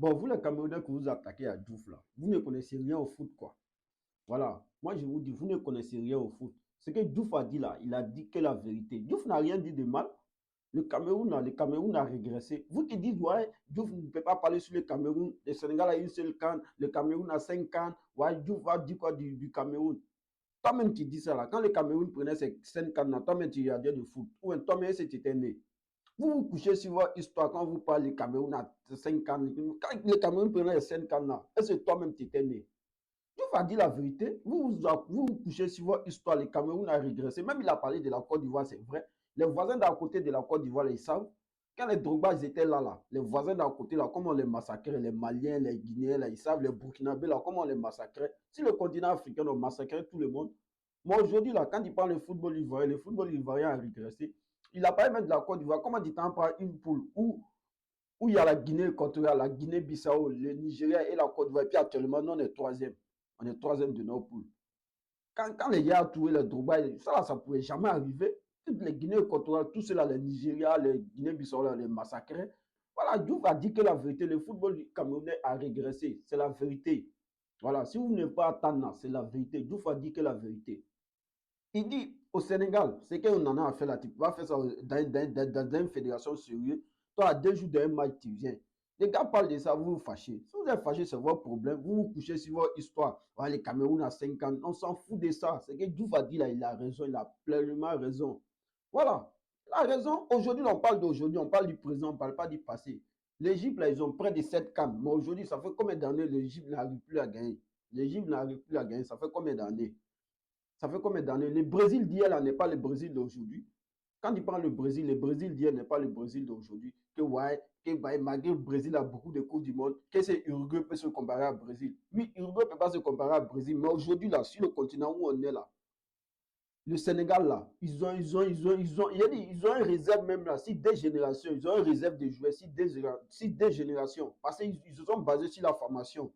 Bon, vous les Camerounais que vous attaquez à Diouf là, vous ne connaissez rien au foot quoi. Voilà. Moi je vous dis, vous ne connaissez rien au foot. Ce que Diouf a dit là, il a dit que la vérité. Diouf n'a rien dit de mal. Le Cameroun a régressé. Vous qui dites, ouais, Diouf ne peut pas parler sur le Cameroun. Le Sénégal a une seule canne. Le Cameroun a 5 cannes. Ouais, Diouf va dire quoi du Cameroun? Toi-même qui dis ça là, quand le Cameroun prenait ses 5 cannes là, toi-même tu regardais de foot. Ou toi-même si tu étais né. Vous vous couchez sur votre histoire quand vous parlez du Cameroun à 5 cannes. Quand le Cameroun prenait les 5 cannes là, est-ce que toi-même tu étais né? Je vais dire la vérité. Vous couchez sur votre histoire. Le Cameroun a régressé. Même il a parlé de la Côte d'Ivoire, c'est vrai. Les voisins d'à côté de la Côte d'Ivoire, ils savent. Quand les Drogba ils étaient là, les voisins d'à côté, là, comment on les massacrait, les Maliens, les Guinéens, là, ils savent, les Burkinabés, là, comment on les massacrait. Si le continent africain, on massacrait tout le monde. Moi, aujourd'hui, là, quand il parle de football ivoirien, le football ivoirien a régressé. Il a parlé même de la Côte d'Ivoire. Comment dit-on par une poule où il y a la Guinée équatoriale, la Guinée-Bissau, le Nigeria et la Côte d'Ivoire. Et puis actuellement, nous, on est troisième. On est troisième de nos poules. Quand les gars ont trouvé le Drogba, ça ne pouvait jamais arriver. Toutes les Guinées équatoriales, tous ceux-là, les Nigeria, les Guinée-Bissau, les massacrés. Voilà, Diouf a dit que la vérité, le football camerounais a régressé. C'est la vérité. Voilà, si vous n'êtes pas attendre, c'est la vérité. Diouf a dit que la vérité. Il dit au Sénégal, c'est qu'on en a à faire là, tu peux pas faire ça dans une fédération sérieuse. Toi, à 2 jours d'un match, tu viens. Les gars parlent de ça, vous vous fâchez. Si vous êtes fâché, c'est votre problème. Vous vous couchez sur votre histoire. Ouais, les Cameroun à 5 ans, on s'en fout de ça. C'est que Diouf a dit là, il a raison, il a pleinement raison. Voilà. Il a raison. Aujourd'hui, on parle d'aujourd'hui, on parle du présent, on ne parle pas du passé. L'Égypte, là, ils ont près de 7 cannes. Mais aujourd'hui, ça fait combien d'années l'Égypte n'arrive plus à gagner? L'Égypte n'arrive plus à gagner. Ça fait combien d'années? Ça fait combien d'années? Le Brésil d'hier là n'est pas le Brésil d'aujourd'hui. Quand il parle le Brésil d'hier n'est pas le Brésil d'aujourd'hui. Que ouais, malgré le Brésil a beaucoup de coups du monde, que c'est Uruguay peut se comparer au Brésil. Oui, Uruguay ne peut pas se comparer au Brésil, mais aujourd'hui là, sur le continent où on est là, le Sénégal là, ils ont une réserve même là, si des générations, ils ont une réserve de joueurs, si des générations, parce qu'ils se sont basés sur la formation.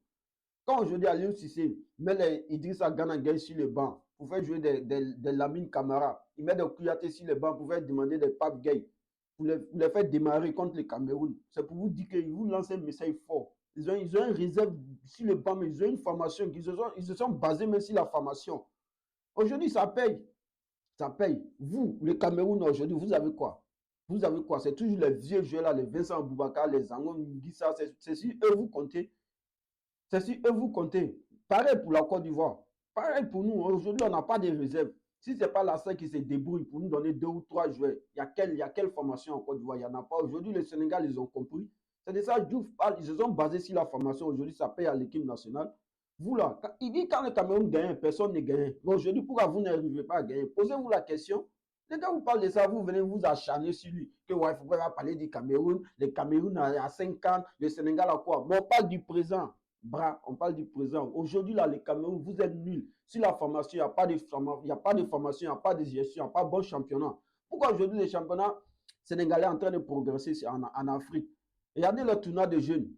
Quand aujourd'hui Aliou Cissé met les Idrissa Gana Gueye sur le banc pour faire jouer des Lamine Camara, il met des Kouyaté sur le banc pour faire demander des Pape Gueye, pour les faire démarrer contre le Cameroun. C'est pour vous dire qu'ils vous lancent un message fort. Ils ont une réserve sur le banc, mais ils ont une formation, ils se sont basés même sur la formation. Aujourd'hui, ça paye. Ça paye. Vous, le Cameroun, aujourd'hui, vous avez quoi? Vous avez quoi? C'est toujours les vieux joueurs là, les Vincent Boubacar, les Zangon Ngissa, c'est sur eux vous comptez. C'est si eux vous comptez. Pareil pour la Côte d'Ivoire. Pareil pour nous. Aujourd'hui, on n'a pas de réserve. Si ce n'est pas la SAC qui se débrouille pour nous donner 2 ou 3 joueurs, il y a quelle formation en Côte d'Ivoire? Il n'y en a pas. Aujourd'hui, le Sénégal, ils ont compris. C'est de ça, Diouf parle. Ils se sont basés sur la formation. Aujourd'hui, ça paye à l'équipe nationale. Vous là, il dit quand le Cameroun gagne, personne ne gagne. Mais aujourd'hui, pourquoi vous n'arrivez pas à gagner? Posez-vous la question. Les gars, vous parlez de ça, vous venez vous acharner sur lui. Que ouais, il faut pas parler du Cameroun. Le Cameroun a 5 ans, le Sénégal a quoi? Mais on parle du présent. Bras, on parle du présent. Aujourd'hui, là, les Cameroun, vous êtes nuls. Sur la formation, il n'y a pas de formation, il n'y a pas de formation, il n'y a pas de gestion, il n'y a pas de bon championnat. Pourquoi aujourd'hui, les championnats sénégalais sont en train de progresser en Afrique? Regardez le tournoi de jeunes.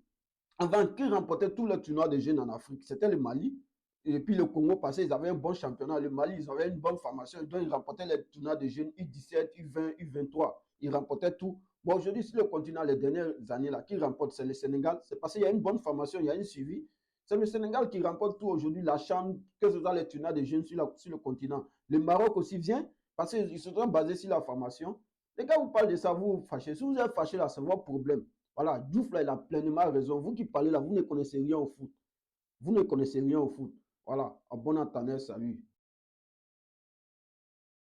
Avant, qui remportait tous les tournois de jeunes en Afrique? C'était le Mali. Et puis le Congo passé, ils avaient un bon championnat. Le Mali, ils avaient une bonne formation. Donc, ils remportaient les tournois de jeunes U17, U20, U23. Ils remportaient tout. Bon, aujourd'hui, sur le continent, les dernières années, là, qui remporte, c'est le Sénégal. C'est parce qu'il y a une bonne formation, il y a une suivi. C'est le Sénégal qui remporte tout aujourd'hui, la chambre, que ce soit les tournois de jeunes sur le continent. Le Maroc aussi vient parce qu'ils se sont basés sur la formation. Les gars, vous parlez de ça, vous vous fâchez. Si vous êtes fâché, là, c'est votre problème. Voilà, Diouf, là, il a pleinement raison. Vous qui parlez là, vous ne connaissez rien au foot. Vous ne connaissez rien au foot. Voilà, en bon entendeur, salut.